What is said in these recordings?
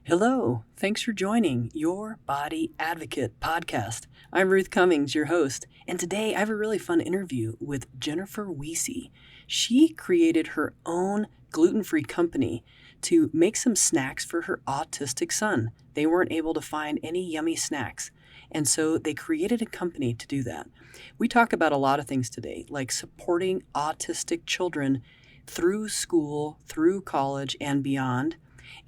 Hello, thanks for joining Your Body Advocate podcast. I'm Ruth Cummings, your host, and today I have a really fun interview with Jennifer Wiese. She created her own gluten-free company to make some snacks for her autistic son. They weren't able to find any yummy snacks, and so they created a company to do that. We talk about a lot of things today, like supporting autistic children through school, through college, and beyond,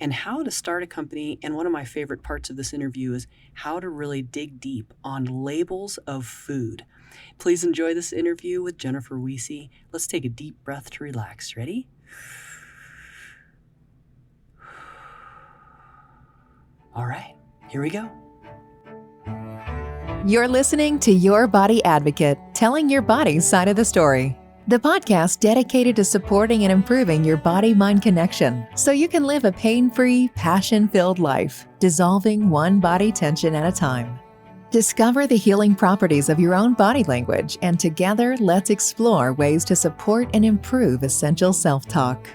and how to start a company. And one of my favorite parts of this interview is how to really dig deep on labels of food. Please enjoy this interview with Jennifer Wiese. Let's take a deep breath to relax. Ready? All right, here we go. You're listening to Your Body Advocate, telling your body's side of the story. The podcast dedicated to supporting and improving your body-mind connection so you can live a pain-free, passion-filled life, dissolving one body tension at a time. Discover the healing properties of your own body language, and together let's explore ways to support and improve essential self-talk.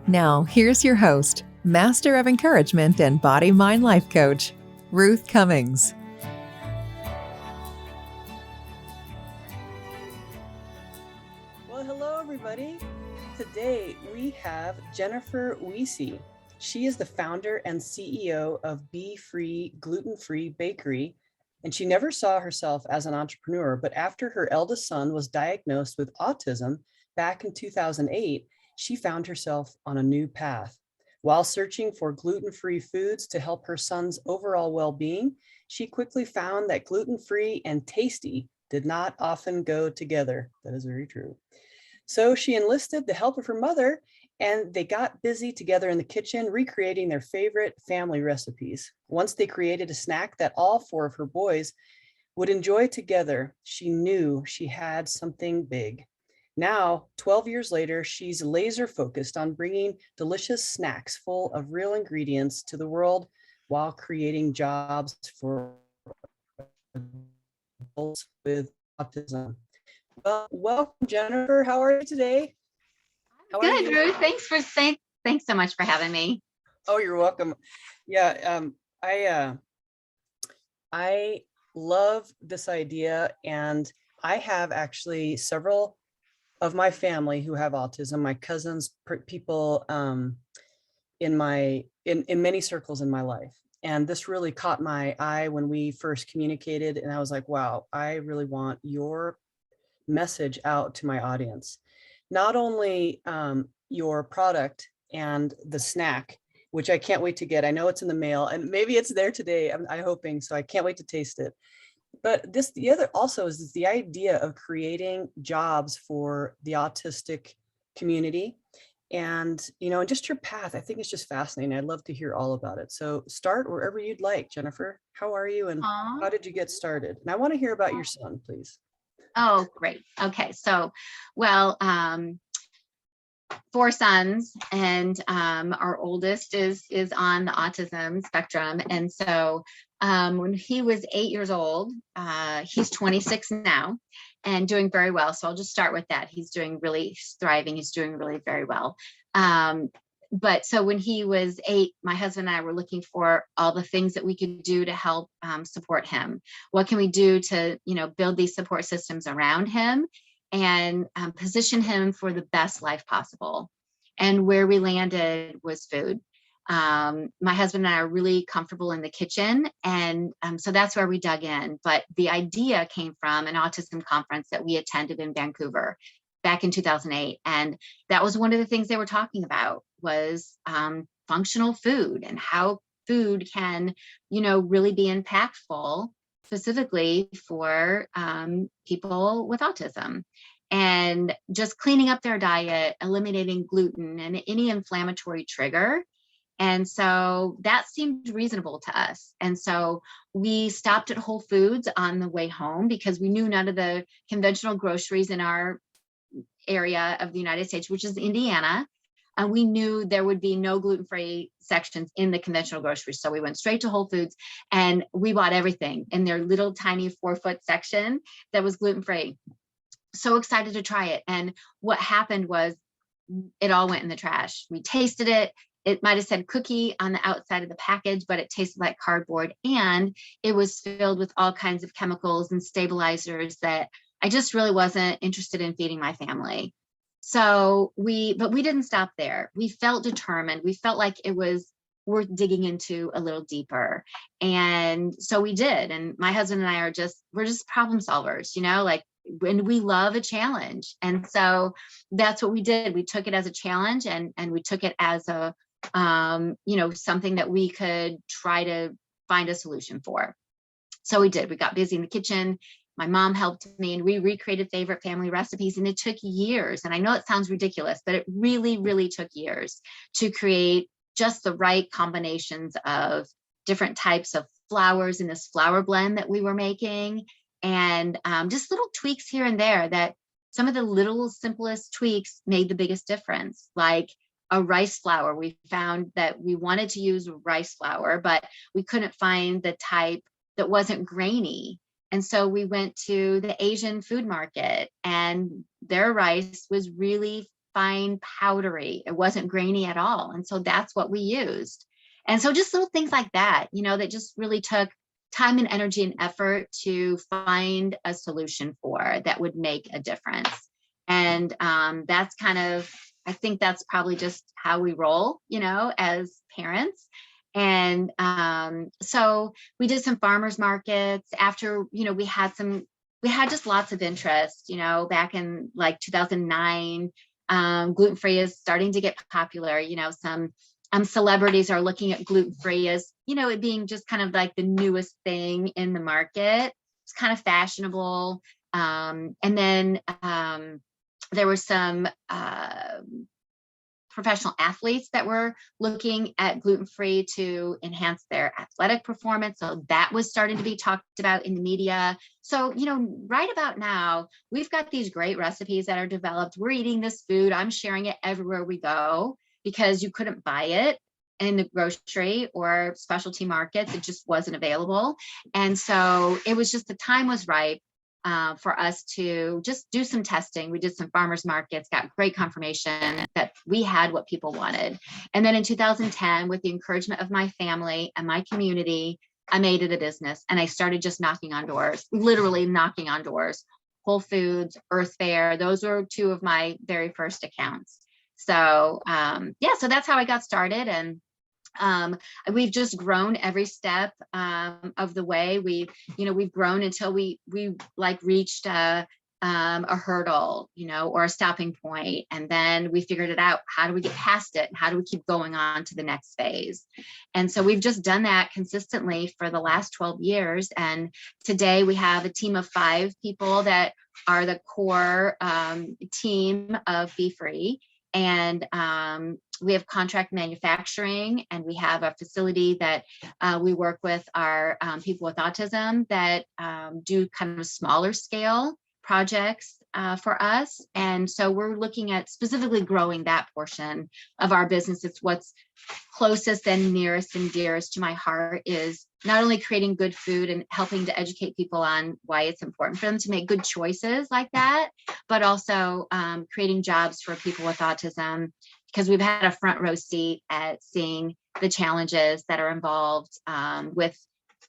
Now, here's your host, Master of Encouragement and Body-Mind Life Coach, Ruth Cummings. Hello, everybody. Today we have Jennifer Wiese. She is the founder and CEO of BeeFree gluten-free bakery, and she never saw herself as an entrepreneur. But after her eldest son was diagnosed with autism back in 2008, she found herself on a new path. While searching for gluten-free foods to help her son's overall well-being, she quickly found that gluten-free and tasty did not often go together. That is very true. So she enlisted the help of her mother, and they got busy together in the kitchen, recreating their favorite family recipes. Once they created a snack that all four of her boys would enjoy together, she knew she had something big. Now, 12 years later, she's laser focused on bringing delicious snacks full of real ingredients to the world while creating jobs for adults with autism. Well, welcome, Jennifer. How are you today? Good, Ruth. Thanks so much for having me. Oh, you're welcome. Yeah, I love this idea, and I have actually several of my family who have autism. My cousins, people in many circles in my life, and this really caught my eye when we first communicated, and I was like, wow, I really want your message out to my audience. Not only your product and the snack, which I can't wait to get. I know it's in the mail, and maybe it's there today. I'm hoping so. I can't wait to taste it. But the other also is the idea of creating jobs for the autistic community, and just your path. I think it's just fascinating. I'd love to hear all about it. So start wherever you'd like, Jennifer. How are you, and how did you get started? And I want to hear about your son, please. Oh, great. Okay. So, well, 4 sons, and our oldest is on the autism spectrum. And so when he was 8 years old, he's 26 now and doing very well. So I'll just start with that. He's thriving. He's doing really very well. But so when he was 8, my husband and I were looking for all the things that we could do to help support him. What can we do to, build these support systems around him and position him for the best life possible? And where we landed was food. My husband and I are really comfortable in the kitchen. And so that's where we dug in. But the idea came from an autism conference that we attended in Vancouver back in 2008. And that was one of the things they were talking about was functional food and how food can, really be impactful specifically for people with autism. And just cleaning up their diet, eliminating gluten and any inflammatory trigger. And so that seemed reasonable to us. And so we stopped at Whole Foods on the way home because we knew none of the conventional groceries in our area of the United States, which is Indiana. And we knew there would be no gluten-free sections in the conventional groceries. So we went straight to Whole Foods and we bought everything in their little tiny 4-foot section that was gluten-free. So excited to try it. And what happened was it all went in the trash. We tasted it. it might have said cookie on the outside of the package, but it tasted like cardboard. And it was filled with all kinds of chemicals and stabilizers that I just really wasn't interested in feeding my family. But we didn't stop there. We felt determined. We felt like it was worth digging into a little deeper. And so we did. And my husband and I we're just problem solvers, like, when we love a challenge. And so that's what we did. We took it as a challenge, and we took it as a, something that we could try to find a solution for. So we did. We got busy in the kitchen. My mom helped me, and we recreated favorite family recipes, and it took years. And I know it sounds ridiculous, but it really, really took years to create just the right combinations of different types of flours in this flour blend that we were making. And just little tweaks here and there, that some of the little simplest tweaks made the biggest difference. Like a rice flour, we found that we wanted to use rice flour, but we couldn't find the type that wasn't grainy. And so we went to the Asian food market, and their rice was really fine, powdery. It wasn't grainy at all. And so that's what we used. And so just little things like that, that just really took time and energy and effort to find a solution for that would make a difference. And that's I think that's probably just how we roll, as parents. And so we did some farmers markets after, we had just lots of interest, back in like 2009. Gluten-free is starting to get popular. Some celebrities are looking at gluten-free as, it being just kind of like the newest thing in the market. It's kind of fashionable. And then there were some professional athletes that were looking at gluten-free to enhance their athletic performance. So that was starting to be talked about in the media. So, right about now, we've got these great recipes that are developed. We're eating this food. I'm sharing it everywhere we go, because you couldn't buy it in the grocery or specialty markets. It just wasn't available. And so it was just, the time was ripe for us to just do some testing. We did some farmers markets, got great confirmation that we had what people wanted. And then in 2010, with the encouragement of my family and my community, I made it a business, and I started just knocking on doors, literally knocking on doors. Whole Foods, Earth Fare, those were two of my very first accounts. So so that's how I got started. And we've just grown every step of the way. We've grown until we like reached a hurdle, or a stopping point. And then we figured it out. How do we get past it? How do we keep going on to the next phase? And so we've just done that consistently for the last 12 years. And today we have a team of 5 people that are the core team of BeeFree. And we have contract manufacturing, and we have a facility that we work with our people with autism that do kind of smaller scale projects for us. And so we're looking at specifically growing that portion of our business. It's what's closest and nearest and dearest to my heart, is not only creating good food and helping to educate people on why it's important for them to make good choices like that, but also creating jobs for people with autism, because we've had a front row seat at seeing the challenges that are involved with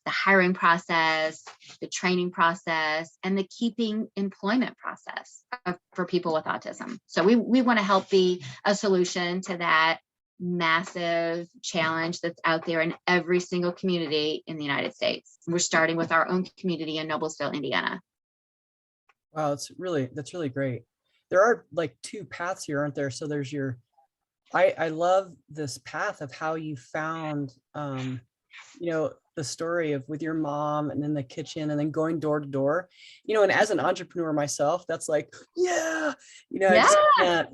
the hiring process, the training process, and the keeping employment process for people with autism. So we want to help be a solution to that massive challenge that's out there in every single community in the United States. We're starting with our own community in Noblesville, Indiana. Wow, that's really great. There are like 2 paths here, aren't there? So there's I love this path of how you found, the story of with your mom, and then the kitchen, and then going door to door, and as an entrepreneur myself, that's like, I just can't,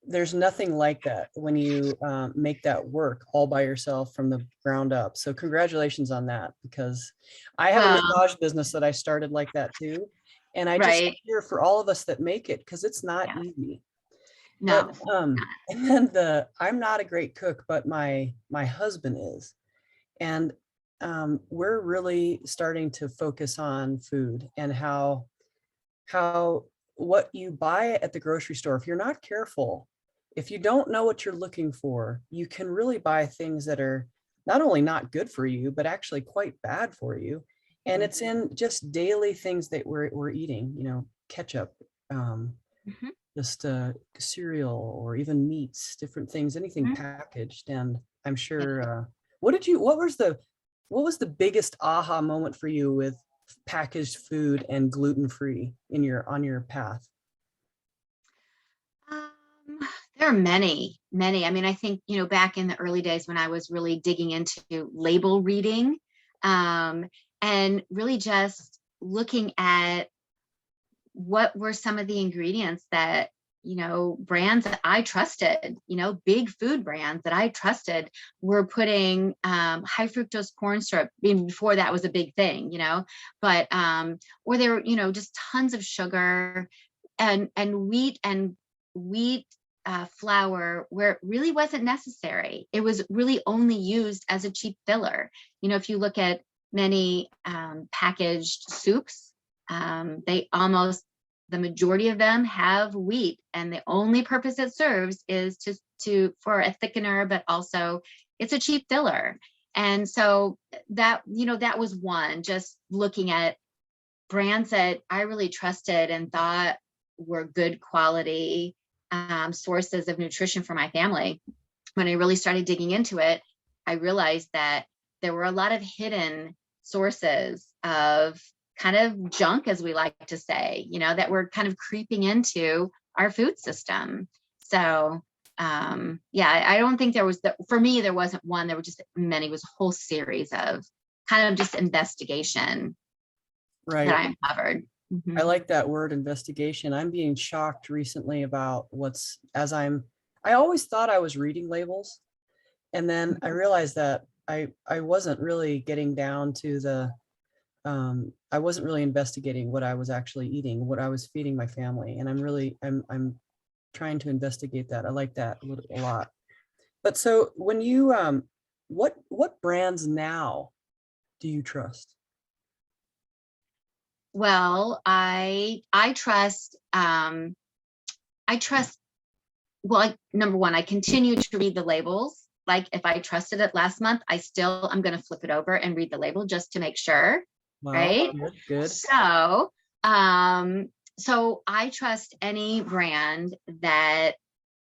there's nothing like that when you make that work all by yourself from the ground up. So congratulations on that, because I have a massage business that I started like that too. And I just hear for all of us that make it, because it's not easy. No. And I'm not a great cook, but my husband is. And we're really starting to focus on food and how what you buy at the grocery store, if you're not careful, if you don't know what you're looking for, you can really buy things that are not only not good for you, but actually quite bad for you. And it's in just daily things that we're eating, you know, ketchup, Mhm. just cereal, or even meats, different things, anything Mhm. packaged. And I'm Yeah. sure, what was the biggest aha moment for you with packaged food and gluten-free on your path? Um, there are many, many. I mean, I think, back in the early days when I was really digging into label reading, um, and really just looking at what were some of the ingredients that, brands that I trusted, big food brands that I trusted were putting high fructose corn syrup, even before that was a big thing, but or they were, just tons of sugar and wheat flour where it really wasn't necessary. It was really only used as a cheap filler. If you look at many packaged soups, they almost the majority of them have wheat, and the only purpose it serves is for a thickener, but also it's a cheap filler. And so that was one, just looking at brands that I really trusted and thought were good quality sources of nutrition for my family. When I really started digging into it, I realized that there were a lot of hidden sources of kind of junk, as we like to say, that were kind of creeping into our food system. So, yeah, I don't think for me, there wasn't one, there were just many. It was a whole series of kind of just investigation that Right. I uncovered. I Mhm. like that word, investigation. I'm being shocked recently about I always thought I was reading labels. And then I realized that I wasn't really getting down to I wasn't really investigating what I was actually eating, what I was feeding my family. And I'm trying to investigate that. I like that a lot. But so when you, what brands now do you trust? Well, I trust, well, number one, I continue to read the labels. Like if I trusted it last month, I'm going to flip it over and read the label just to make sure. Wow, Right. good, good. So, um, so I trust any brand that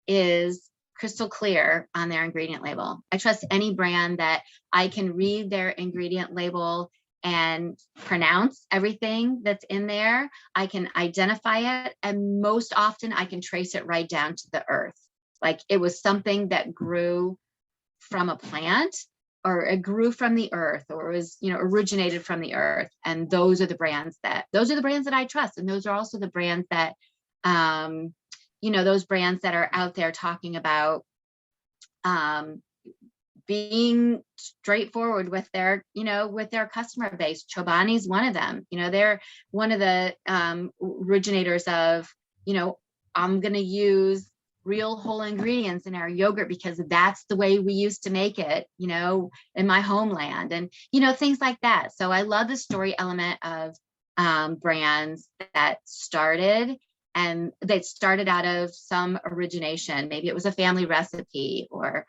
is crystal clear on their ingredient label. I trust any brand that I can read their ingredient label and pronounce everything that's in there. I can identify it, and most often I can trace it right down to the earth. Like it was something that grew from a plant, or it grew from the earth, or it was, originated from the earth. And those are the brands that I trust. And those are also the brands that, those brands that are out there talking about um, being straightforward with their customer base. Chobani's one of them. They're one of the originators of, I'm going to use real whole ingredients in our yogurt because that's the way we used to make it, in my homeland, and, things like that. So I love the story element of brands that started out of some origination. Maybe it was a family recipe or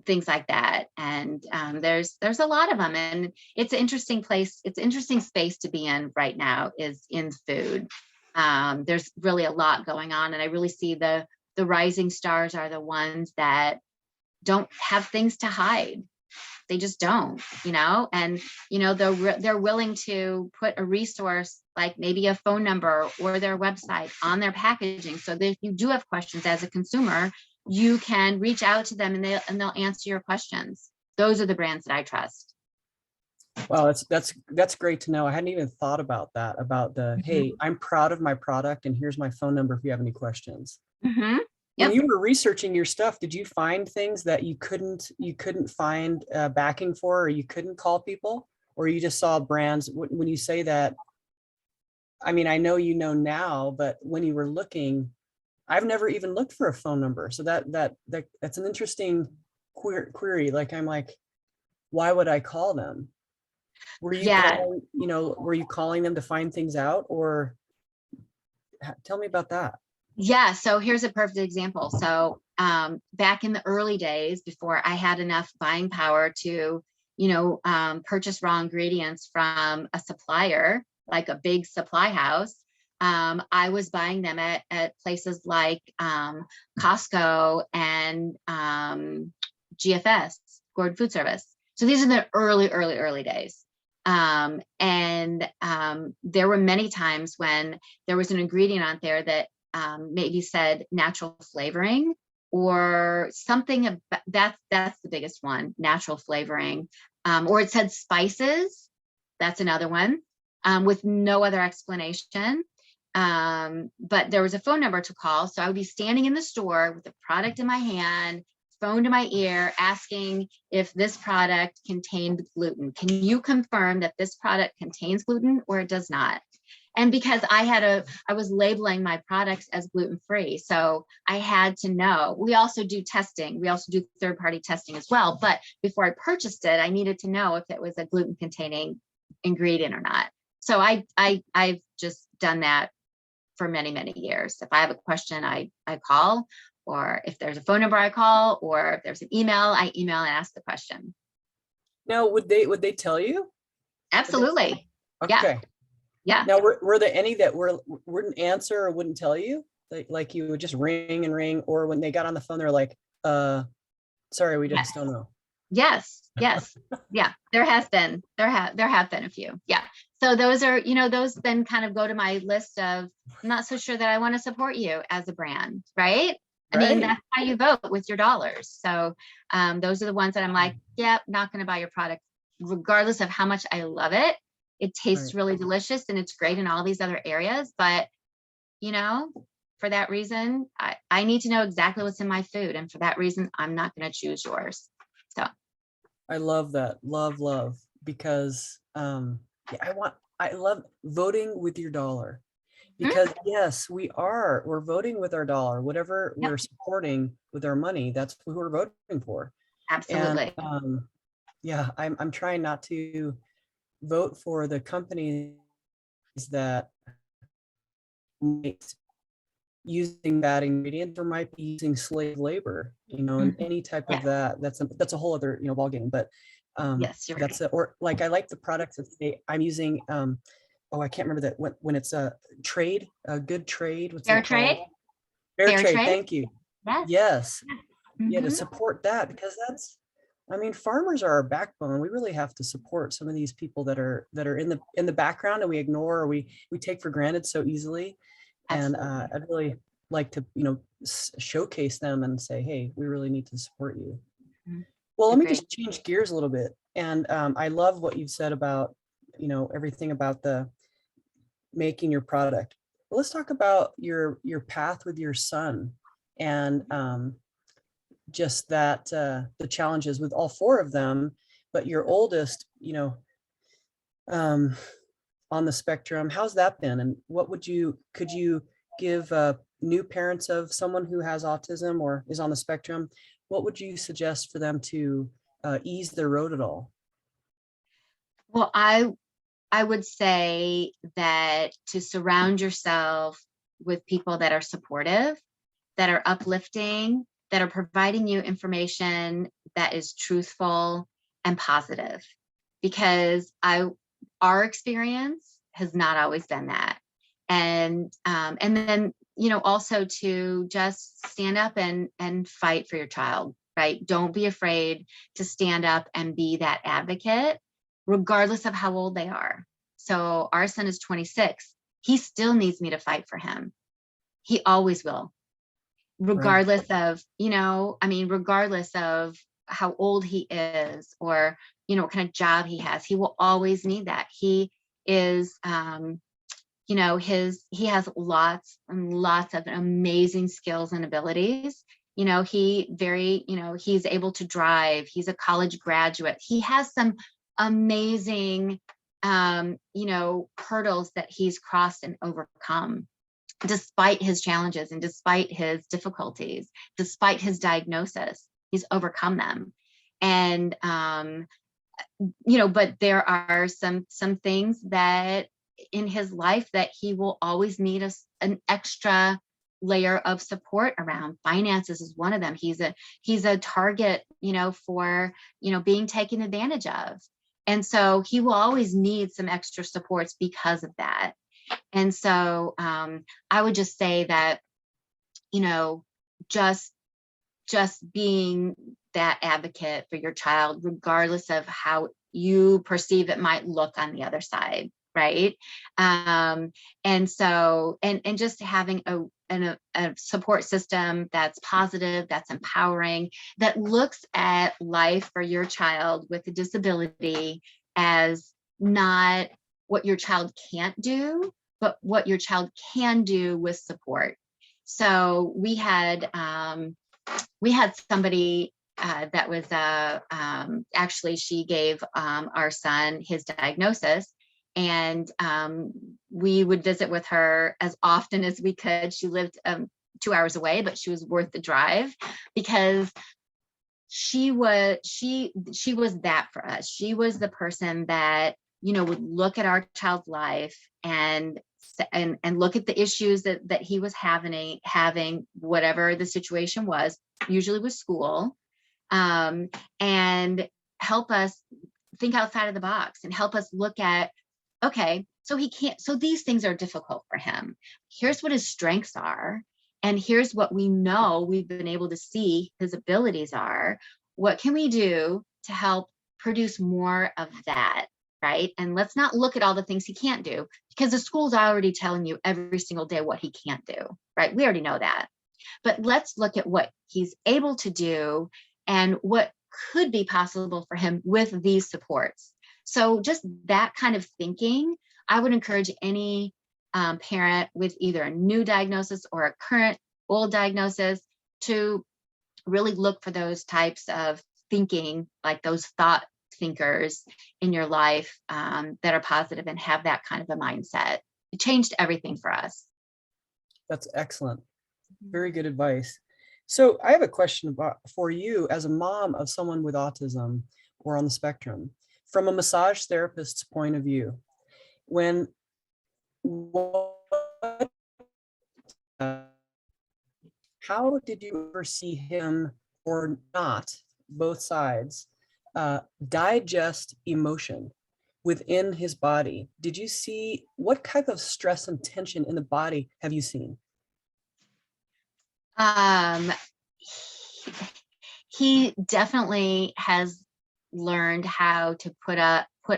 things like that. And there's a lot of them, and it's an interesting place. It's an interesting space to be in right now, is in food. There's really a lot going on, and I really see the rising stars are the ones that don't have things to hide. They just don't, and they're willing to put a resource like maybe a phone number or their website on their packaging, so that if you do have questions as a consumer, you can reach out to them and they'll answer your questions. Those are the brands that I trust. Wow, that's great to know. I hadn't even thought about that, about hey, I'm proud of my product and here's my phone number if you have any questions. Mm-hmm. When Yep. you were researching your stuff, did you find things that you couldn't find backing for, or you couldn't call people, or you just saw brands? When you say that, I mean, I know now, but when you were looking, I've never even looked for a phone number. So that's an interesting query. Like I'm like, why would I call them? Yeah. Were you calling them to find things out, or tell me about that? Yeah. So here's a perfect example. So back in the early days, before I had enough buying power to, purchase raw ingredients from a supplier, like a big supply house, I was buying them at places like Costco and GFS, Gordon Food Service. So these are the early days. There were many times when there was an ingredient on there that maybe said natural flavoring or something. That's the biggest one, natural flavoring, or it said spices. That's another one, with no other explanation. But there was a phone number to call, so I would be standing in the store with the product in my hand, phone to my ear, asking if this product contained gluten. Can you confirm that this product contains gluten or it does not? And because I was labeling my products as gluten-free, so I had to know. We also do testing. We also do third-party testing as well. But before I purchased it, I needed to know if it was a gluten-containing ingredient or not. So I've just done that for many, many years. If I have a question, I call, or if there's a phone number, I call, or if there's an email, I email and ask the question. Now, would they tell you? Absolutely. Yeah. Okay. Yeah. Now, were there any that wouldn't answer or wouldn't tell you? Like you would just ring and ring, or when they got on the phone, they're like, sorry, we just don't know. Yes. Yeah. There have been a few. Yeah. So those are, those then kind of go to my list of, I'm not so sure that I want to support you as a brand, right? I mean, that's how you vote with your dollars. So those are the ones that I'm like, yeah, not going to buy your product, regardless of how much I love it. It tastes really delicious and it's great in all these other areas. But, for that reason, I need to know exactly what's in my food. And for that reason, I'm not going to choose yours. So I love that. Love, because I love voting with your dollar, because yes, we're voting with our dollar, whatever we're supporting with our money, that's who we're voting for. Absolutely. And I'm trying not to vote for the companies that might using bad ingredients or might be using slave labor, and any type of that. That's a whole other ball game. But yes, you're that's right. or like I like the products that say I'm using. I can't remember that when it's a good trade. What's Fair it trade. called? Fair trade. Thank you. Yes. Yeah, to support that, because farmers are our backbone. We really have to support some of these people that are in the background, and we ignore, or we take for granted so easily. And I'd really like to showcase them and say, hey, we really need to support you. Well, let me just change gears a little bit. And I love what you've said about everything about the making your product. Well, let's talk about your path with your son, and just that the challenges with all four of them, but your oldest, on the spectrum. How's that been? And what could you give new parents of someone who has autism or is on the spectrum, what would you suggest for them to ease their road at all? Well, I would say that to surround yourself with people that are supportive, that are uplifting, that are providing you information that is truthful and positive, because our experience has not always been that. And then, also to just stand up and fight for your child, right? Don't be afraid to stand up and be that advocate, regardless of how old they are. So our son is 26. He still needs me to fight for him. He always will, regardless of, regardless of how old he is, or, what kind of job he has. He will always need that. He is, he has lots and lots of amazing skills and abilities. He's able to drive. He's a college graduate. He has some amazing, hurdles that he's crossed and overcome, despite his challenges and despite his difficulties, despite his diagnosis. He's overcome them. And, but there are some things that in his life that he will always need an extra layer of support around. Finances is one of them. He's a target, for, being taken advantage of. And so he will always need some extra supports because of that. And so I would just say that, just being that advocate for your child, regardless of how you perceive it might look on the other side. Right. And so, and just having a support system that's positive, that's empowering, that looks at life for your child with a disability as not what your child can't do, but what your child can do with support. So we had somebody that was actually, she gave our son his diagnosis, and we would visit with her as often as we could. She lived 2 hours away, but she was worth the drive, because she was that for us. She was the person that, would look at our child's life and look at the issues that he was having, whatever the situation was, usually with school, and help us think outside of the box and help us look at, okay, so these things are difficult for him. Here's what his strengths are. And here's what we know we've been able to see his abilities are. What can we do to help produce more of that? Right. And let's not look at all the things he can't do, because the school's already telling you every single day what he can't do. Right. We already know that. But let's look at what he's able to do and what could be possible for him with these supports. So just that kind of thinking, I would encourage any parent with either a new diagnosis or a current old diagnosis to really look for those types of thinking, like those thought thinkers in your life that are positive and have that kind of a mindset. It changed everything for us. That's excellent. Very good advice. So I have a question for you as a mom of someone with autism or on the spectrum, from a massage therapist's point of view. How did you ever see him, or not, both sides, digest emotion within his body? Did you see, what type of stress and tension in the body have you seen? He definitely has learned how to put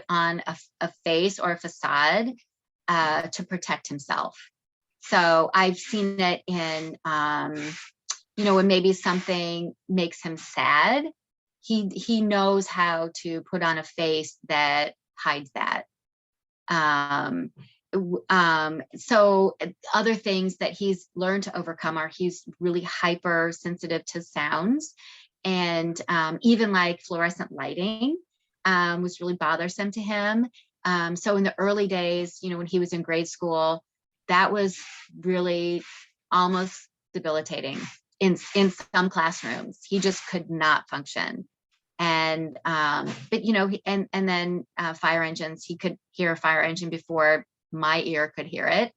on a face or a facade to protect himself. So I've seen it in, when maybe something makes him sad, he knows how to put on a face that hides that. So other things that he's learned to overcome are, he's really hypersensitive to sounds, and even like fluorescent lighting was really bothersome to him. So in the early days, when he was in grade school, that was really almost debilitating in some classrooms. He just could not function. And but and then fire engines, he could hear a fire engine before my ear could hear it.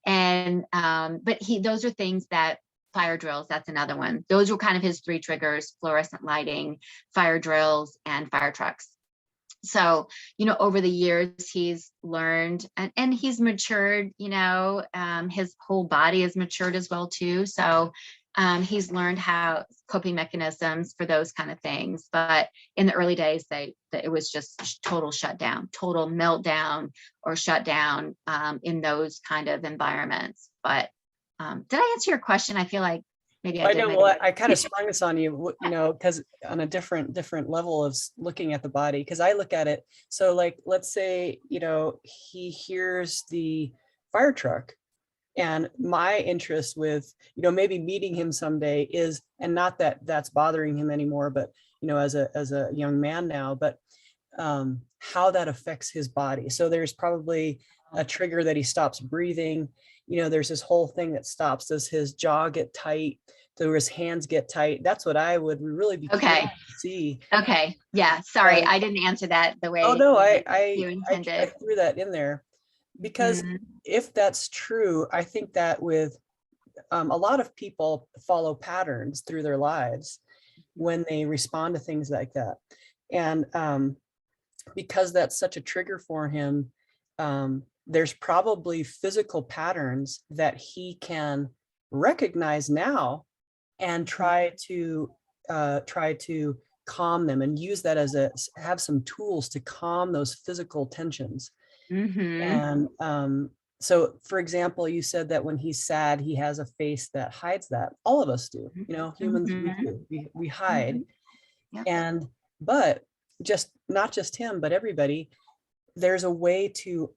And but those are things that, fire drills, that's another one. Those were kind of his 3 triggers: fluorescent lighting, fire drills, and fire trucks. So, over the years, he's learned and he's matured, his whole body has matured as well too. So he's learned how coping mechanisms for those kind of things. But in the early days, it was just total shutdown, total meltdown or shutdown in those kind of environments. But did I answer your question? I feel like maybe I did. know. Well, I kind of sprung this on you, because on a different level of looking at the body, because I look at it. So like, let's say, he hears the fire truck, and my interest with, maybe meeting him someday is, and not that that's bothering him anymore, but, as a young man now, but how that affects his body. So there's probably a trigger that he stops breathing. There's this whole thing that stops. Does his jaw get tight? Do his hands get tight? That's what I would really be curious to see. Okay. Yeah. Sorry, I didn't answer that the way. Oh no, you intended. I threw that in there because if that's true, I think that with a lot of people follow patterns through their lives when they respond to things like that. And because that's such a trigger for him, there's probably physical patterns that he can recognize now and try to calm them and use that as have some tools to calm those physical tensions. Mm-hmm. And so, for example, you said that when he's sad, he has a face that hides that. All of us do, humans, we Mm-hmm. do, we hide. Mm-hmm. Yeah. And, but not just him, but everybody, there's a way to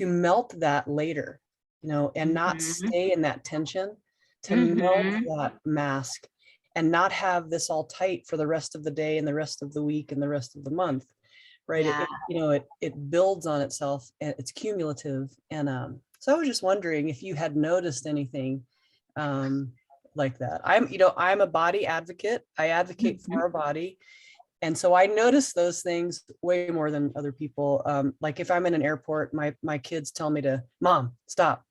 melt that later, and not Mm-hmm. stay in that tension, to melt Mm-hmm. that mask and not have this all tight for the rest of the day and the rest of the week and the rest of the month. Right. Yeah. It builds on itself and it's cumulative. And so I was just wondering if you had noticed anything like that. I'm a body advocate. I advocate Mm-hmm. for our body. And so I notice those things way more than other people. Like if I'm in an airport, my kids tell me to, Mom, stop,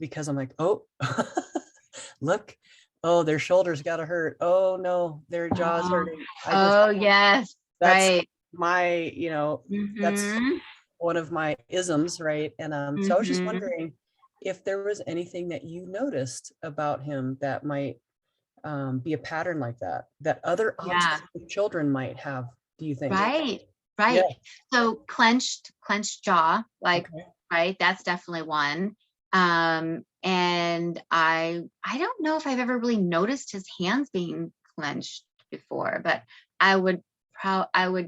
because I'm like, oh, look, oh, their shoulders got to hurt. Oh no, their jaw's Oh, hurting. oh yes. That's Right. my, that's Mm-hmm. one of my isms, right? And so I was just Mm-hmm. wondering if there was anything that you noticed about him that might be a pattern like that other Yeah. autistic children might have, do you think? Right. Yeah. Right. So clenched jaw, like, Okay. right. That's definitely one. And I don't know if I've ever really noticed his hands being clenched before, but I would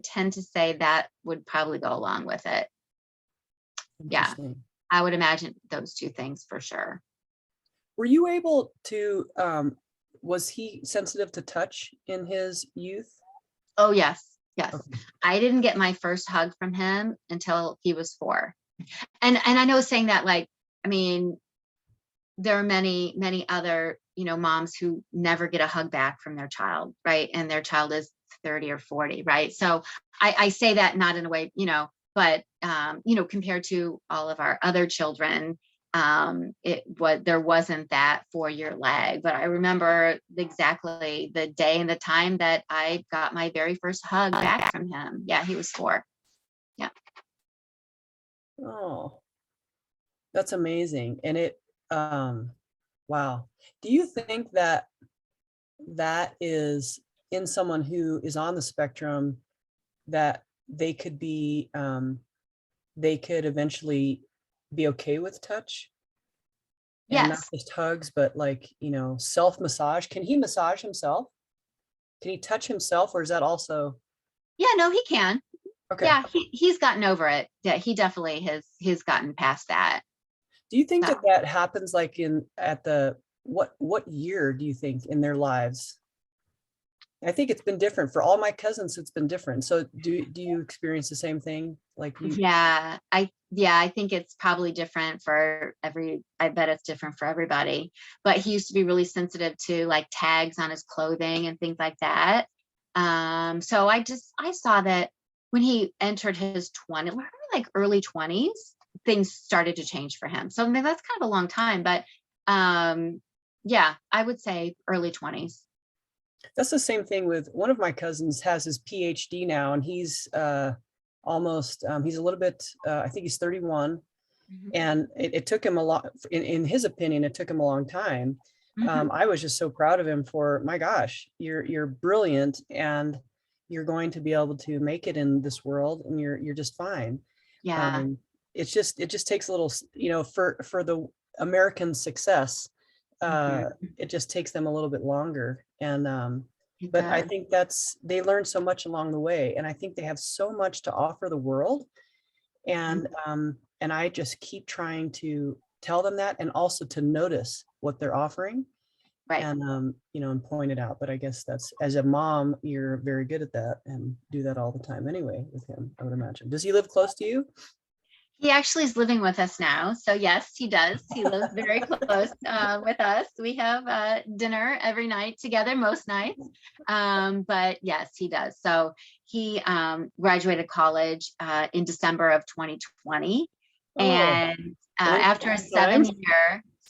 tend to say that would probably go along with it. Yeah. Interesting. I would imagine those two things for sure. Were you able to, was he sensitive to touch in his youth? Oh, yes. Yes. Okay. I didn't get my first hug from him until he was 4. And I know saying that, like, I mean, there are many other, moms who never get a hug back from their child, right? And their child is 30 or 40, right? So I say that not in a way, but compared to all of our other children, there wasn't that 4-year lag. But I remember exactly the day and the time that I got my very first hug back from him. Yeah, he was 4. Yeah. Oh, that's amazing. And wow. Do you think that is in someone who is on the spectrum, that they could eventually be okay with touch and not Yes. just hugs, but like, self massage? Can he massage himself? Can he touch himself, or is that also Yeah, no, he can. okay? Yeah, he's gotten over it. Yeah, he definitely has gotten past that. Do you think So that happens like what year do you think in their lives? I think it's been different for all my cousins. It's been different. So do you experience the same thing? Like you? yeah, I think it's probably different for I bet it's different for everybody. But he used to be really sensitive to like tags on his clothing and things like that. So I saw that when he entered his 20s, like early 20s, things started to change for him. So I mean, that's kind of a long time, but yeah, I would say early 20s. That's the same thing with one of my cousins. Has his PhD now, and he's he's a little bit, I think he's 31. Mhm. And it took him a lot, in his opinion, it took him a long time. Mhm. I was just so proud of him for, my gosh, you're brilliant, and you're going to be able to make it in this world, and you're just fine. Yeah. Um, it just takes a little, for the American success, Mhm. it just takes them a little bit longer. And It but I does. think they learn so much along the way, and I think they have so much to offer the world. And I just keep trying to tell them that, and also to notice what they're offering, Right. and and point it out. But I guess that's, as a mom, you're very good at that and do that all the time anyway with him, I would imagine. Does he live close to you? He actually is living with us now. So yes, he does. He lives very close with us. We have dinner every night together, most nights. But yes, he does. So he graduated college in December of 2020. Oh, And great after a times.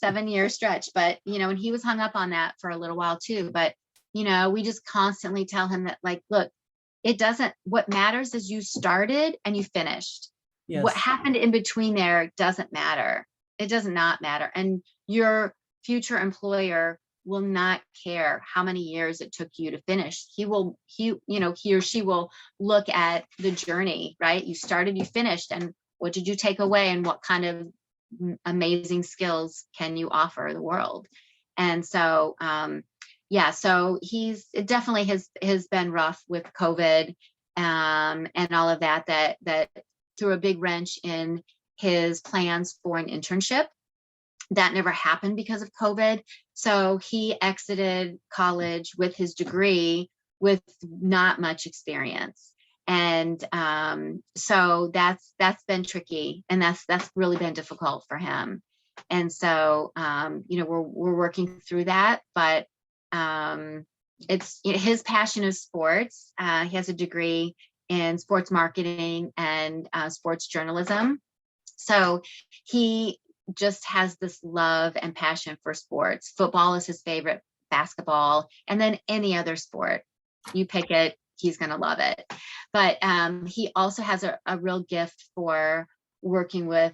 7-year stretch, but and he was hung up on that for a little while too. But we just constantly tell him that, like, look, what matters is you started and you finished. What Yes. happened in between there doesn't matter. It does not matter. And your future employer will not care how many years it took you to finish. He or she will look at the journey, right? You started, you finished, and what did you take away, and what kind of amazing skills can you offer the world? And so, so it definitely has been rough with COVID, and all of that threw a big wrench in his plans for an internship. That never happened because of COVID. So he exited college with his degree with not much experience. And so that's been tricky, and that's really been difficult for him. And so we're working through that, but it's his passion is sports. He has a degree in sports marketing and sports journalism. So he just has this love and passion for sports. Football is his favorite, basketball, and then any other sport. You pick it, he's going to love it. But he also has a real gift for working with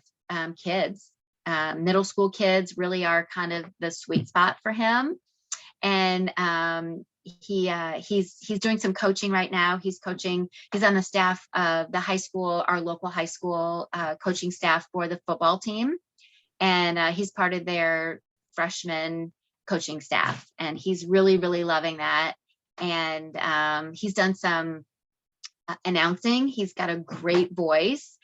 kids. Middle school kids really are kind of the sweet spot for him. And he's doing some coaching right now. He's on the staff of the high school, our local high school coaching staff for the football team. And he's part of their freshman coaching staff. And he's really, really loving that. And he's done some announcing. He's got a great voice.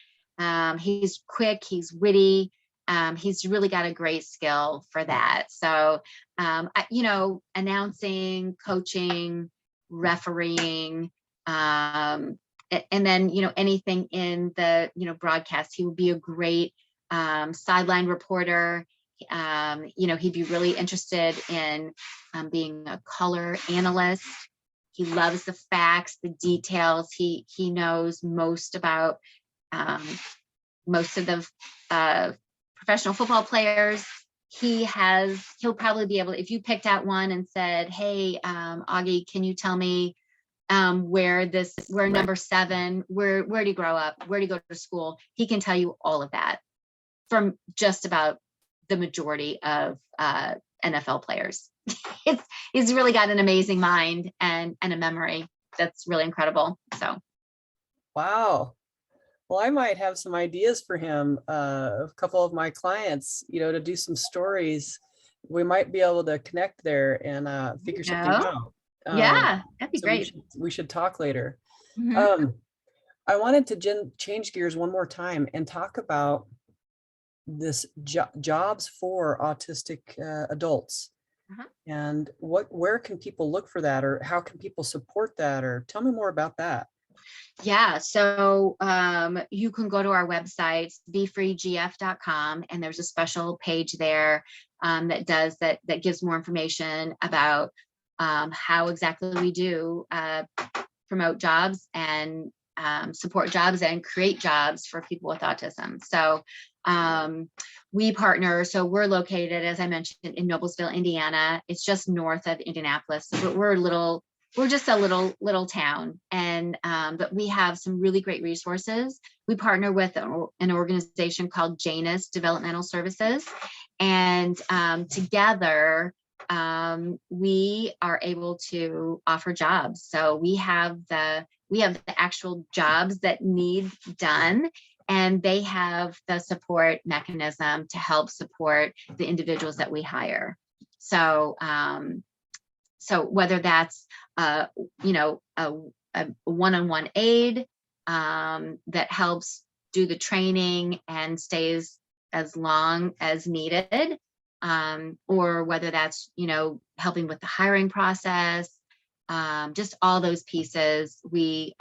He's quick, he's witty. He's really got a great skill for that. So, announcing, coaching, refereeing, and then, anything in the, broadcast. He would be a great sideline reporter. He'd be really interested in being a color analyst. He loves the facts, the details. He knows most about most of the professional football players. He'll probably be able, if you picked out one and said, hey, Augie, can you tell me where number 7, where do you grow up? Where do you go to school? He can tell you all of that from just about the majority of NFL players. He's really got an amazing mind and a memory that's really incredible. So. Wow. Well, I might have some ideas for him. A couple of my clients, to do some stories. We might be able to connect there and figure something out. Yeah, that'd be so great. We should talk later. Mm-hmm. I wanted to change gears one more time and talk about this jobs for autistic adults. Uh-huh. And where can people look for that, or how can people support that, or tell me more about that? Yeah, so you can go to our website, BeeFreeGF.com, and there's a special page there that gives more information about how exactly we do promote jobs and support jobs and create jobs for people with autism. So we partner. So we're located, as I mentioned, in Noblesville, Indiana. It's just north of Indianapolis. So we're just a little town, and but we have some really great resources. We partner with an organization called Janus Developmental Services, and together we are able to offer jobs. So we have the actual jobs that need done, and they have the support mechanism to help support the individuals that we hire. So so whether that's a one-on-one aid that helps do the training and stays as long as needed, or whether that's helping with the hiring process, just all those pieces, we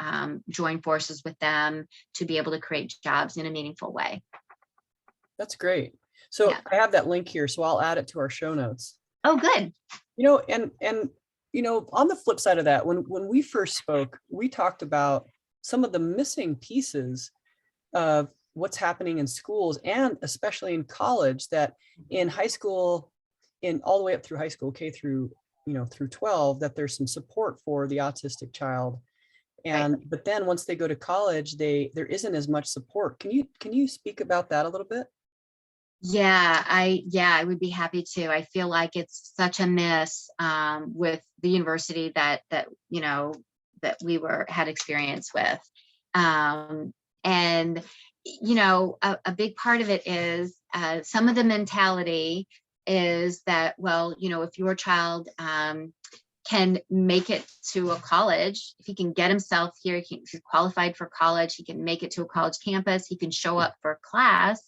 join forces with them to be able to create jobs in a meaningful way. That's great. So Yeah. I have that link here, so I'll add it to our show notes. Oh, good. And on the flip side of that, when we first spoke, we talked about some of the missing pieces of what's happening in schools, and especially in college, that in high school, in all the way up through high school, K through, through 12, that there's some support for the autistic child. Right. But then once they go to college, there isn't as much support. Can you speak about that a little bit? I would be happy to. I feel like it's such a miss with the university that we had experience with. And a big part of it is some of the mentality is that, well, if your child can make it to a college, if he can get himself here, if he's qualified for college, he can make it to a college campus, he can show up for class,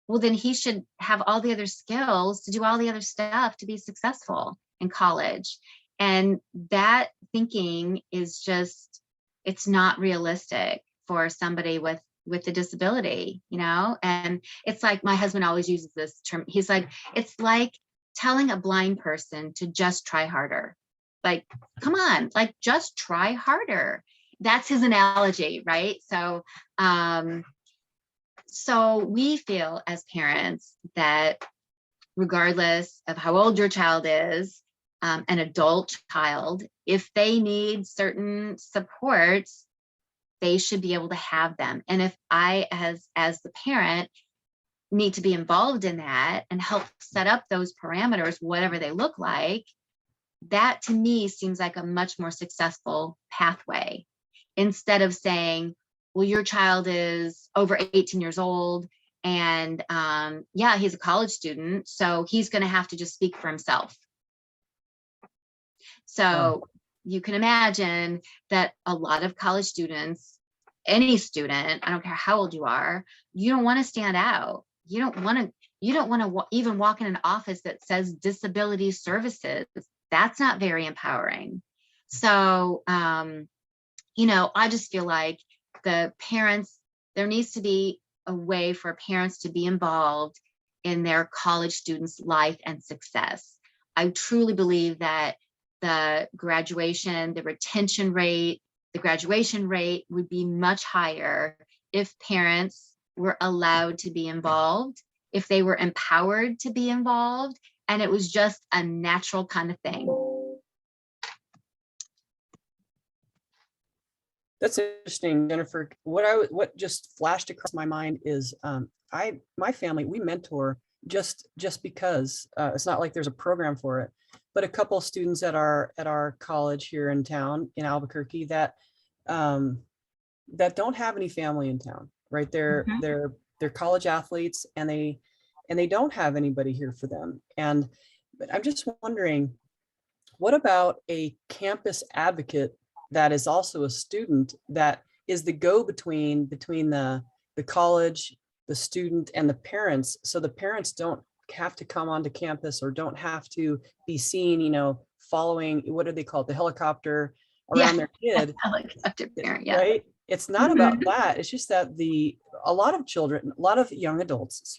well, then he should have all the other skills to do all the other stuff to be successful in college. And that thinking is just, it's not realistic for somebody with a disability, and it's like, my husband always uses this term. He's like, it's like telling a blind person to just try harder. Like, come on, like, just try harder. That's his analogy, right? So we feel as parents that regardless of how old your child is, an adult child, if they need certain supports, they should be able to have them. And if I, as the parent, need to be involved in that and help set up those parameters, whatever they look like, that to me seems like a much more successful pathway, instead of saying, well, your child is over 18 years old and he's a college student, so he's going to have to just speak for himself. So you can imagine that a lot of college students, any student, I don't care how old you are, you don't want to stand out. You don't want to even walk in an office that says disability services. That's not very empowering. So, I just feel like the parents, there needs to be a way for parents to be involved in their college students' life and success. I truly believe that the graduation rate would be much higher if parents were allowed to be involved, if they were empowered to be involved, and it was just a natural kind of thing. That's interesting, Jennifer. What just flashed across my mind is my family, we mentor just because it's not like there's a program for it, but a couple of students at our college here in town in Albuquerque that don't have any family in town, right? They're college athletes, and they don't have anybody here for them. But I'm just wondering, what about a campus advocate that is also a student, that is the go-between between the college, the student, and the parents, so the parents don't have to come onto campus or don't have to be seen, following, what are they called, the helicopter around their kid. Helicopter parent, yeah. Right? It's not about that. It's just that a lot of young adults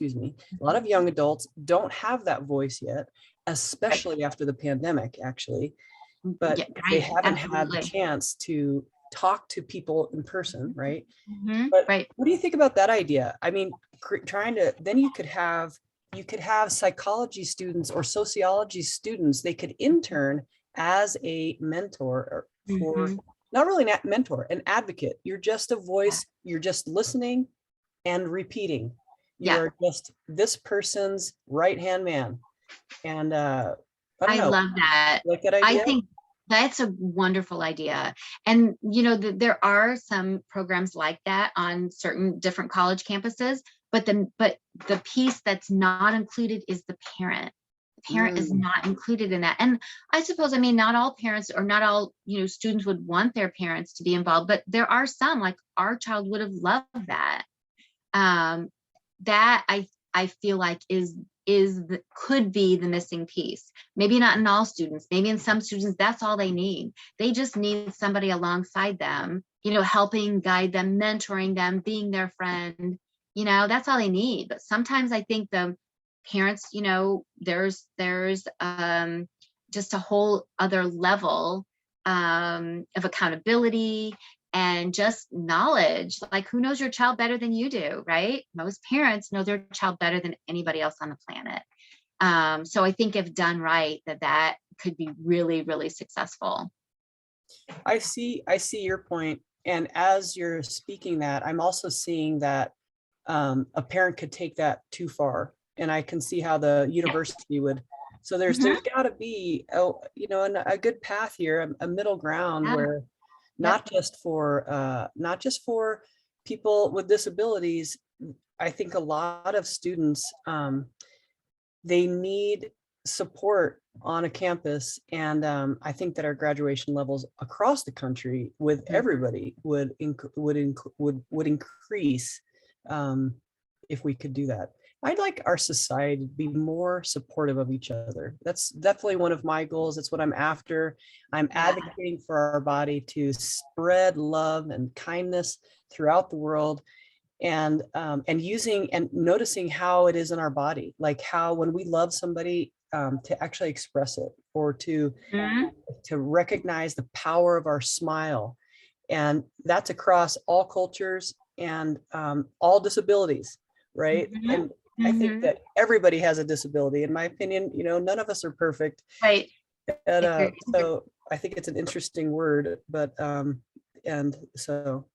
don't have that voice yet, especially after the pandemic, actually. But Yeah, they right, haven't had the absolutely. chance to talk to people in person, right? Mhm, But right. what do you think about that idea? I mean, then you could have psychology students or sociology students. They could intern as a mentor for, Mhm. not really an mentor, an advocate. You're just a voice. You're just listening and repeating. You Yeah, are just this person's right-hand man. And I don't I know, love that. like that I idea? think that's a wonderful idea. And there are some programs like that on certain different college campuses, but the piece that's not included is the parent. The parent is Mm, not included in that. And I suppose, I mean, not all parents or not all, students would want their parents to be involved, but there are some, like our child would have loved that. um, that I feel like could be the missing piece. Maybe not in all students, maybe in some students that's all they need. They just need somebody alongside them, helping guide them, mentoring them, being their friend. That's all they need. But sometimes I think the parents, there's just a whole other level of accountability and just knowledge. Like, who knows your child better than you do, right? Most parents know their child better than anybody else on the planet. So I think if done right, that could be really, really successful. I see your point. And as you're speaking that, I'm also seeing that a parent could take that too far. And I can see how the university would. So there's got to be a good path here, a middle ground Yeah. where not just for people with disabilities. I think a lot of students, they need support on a campus, and I think that our graduation levels across the country with everybody would increase if we could do that. I'd like our society to be more supportive of each other. That's definitely one of my goals. That's what I'm after. I'm advocating for our body to spread love and kindness throughout the world, and using and noticing how it is in our body, like how when we love somebody, to actually express it, or to recognize the power of our smile. And that's across all cultures and all disabilities, right? And I think that everybody has a disability, in my opinion. None of us are perfect. Right. And, so I think it's an interesting word, but and so,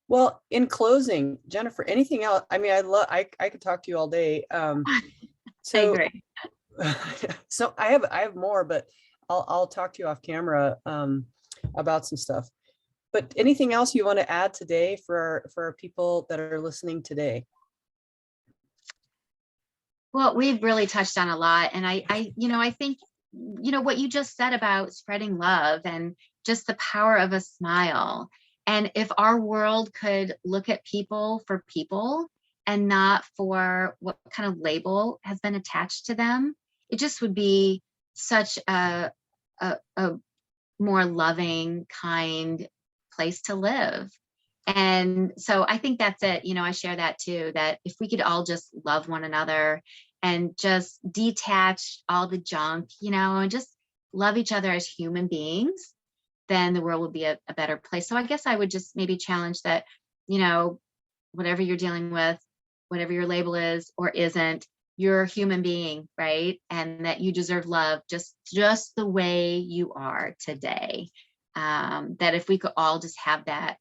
well, in closing, Jennifer, anything else? I mean, I could talk to you all day. So, I agree. So I have more, but I'll talk to you off camera about some stuff. But anything else you want to add today for our people that are listening today? Well, we've really touched on a lot. And I think, what you just said about spreading love and just the power of a smile. And if our world could look at people for people and not for what kind of label has been attached to them, it just would be such a more loving, kind place to live. And so I think that's it. I share that too, that if we could all just love one another and just detach all the junk, and just love each other as human beings, then the world would be a better place. So I guess I would just maybe challenge that, whatever you're dealing with, whatever your label is or isn't, you're a human being, right? And that you deserve love just the way you are today. That if we could all just have that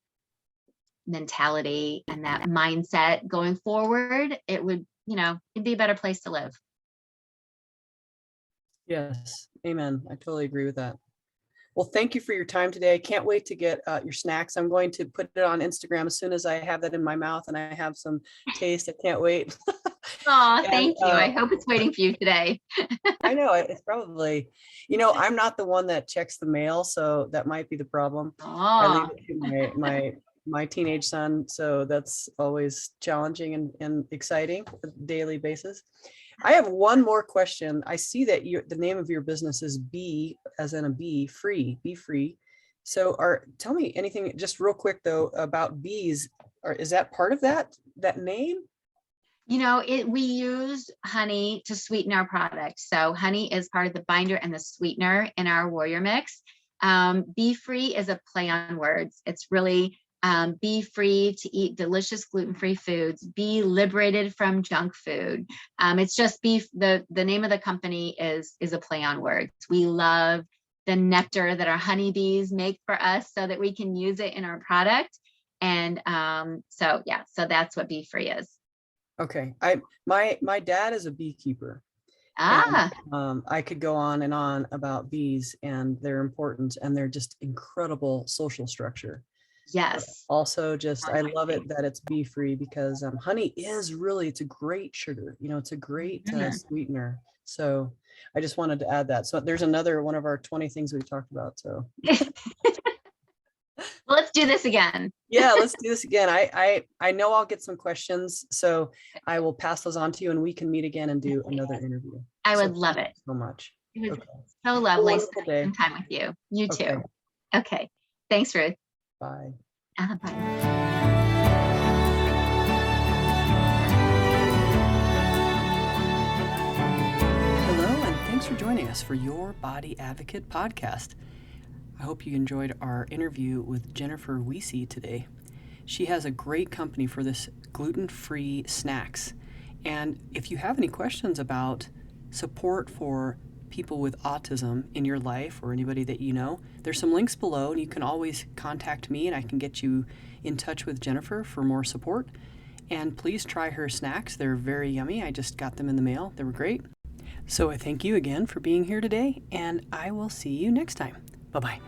mentality and that mindset going forward, it would, it'd be a better place to live. Yes, amen. I totally agree with that. Well, thank you for your time today. I can't wait to get your snacks. I'm going to put it on Instagram as soon as I have that in my mouth and I have some taste. I can't wait. Oh, thank you. I hope it's waiting for you today. I know it's probably, I'm not the one that checks the mail, so that might be the problem. I leave it to my teenage son, so that's always challenging and exciting on a daily basis. I have one more question. I see that the name of your business is Bee, as in a BeeFree. So tell me anything just real quick though about bees. Is that part of that name? We use honey to sweeten our product. So honey is part of the binder and the sweetener in our warrior mix. BeeFree is a play on words. It's really be free to eat delicious gluten-free foods, be liberated from junk food. It's just beef. The name of the company is a play on words. We love the nectar that our honeybees make for us so that we can use it in our product. And so that's what BeeFree is. Okay. My dad is a beekeeper. And, I could go on and on about bees and their importance and their just incredible social structure. Yes. But also I love it that it's BeeFree because honey is it's a great sugar, it's a great sweetener. So I just wanted to add that. So there's another one of our 20 things we've talked about. So well, let's do this again. Yeah, let's do this again. I know I'll get some questions, so I will pass those on to you and we can meet again and do another interview. I would love it so much. It was so lovely spending some time with you. You too. Okay. Thanks, Ruth. Bye. Bye. Hello, and thanks for joining us for Your Body Advocate podcast. I hope you enjoyed our interview with Jennifer Wiese today. She has a great company for this gluten-free snacks. And if you have any questions about support for people with autism in your life or anybody that you know, there's some links below and you can always contact me and I can get you in touch with Jennifer for more support. And please try her snacks. They're very yummy. I just got them in the mail. They were great. So I thank you again for being here today, and I will see you next time. Bye-bye.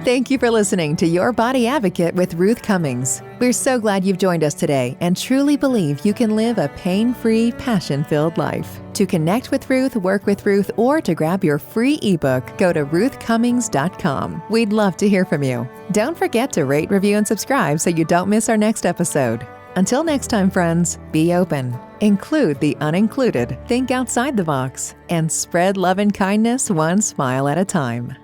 Thank you for listening to Your Body Advocate with Ruth Cummings. We're so glad you've joined us today and truly believe you can live a pain-free, passion-filled life. To connect with Ruth, work with Ruth, or to grab your free ebook, go to ruthcummings.com. We'd love to hear from you. Don't forget to rate, review, and subscribe so you don't miss our next episode. Until next time, friends, be open, include the unincluded, think outside the box, and spread love and kindness one smile at a time.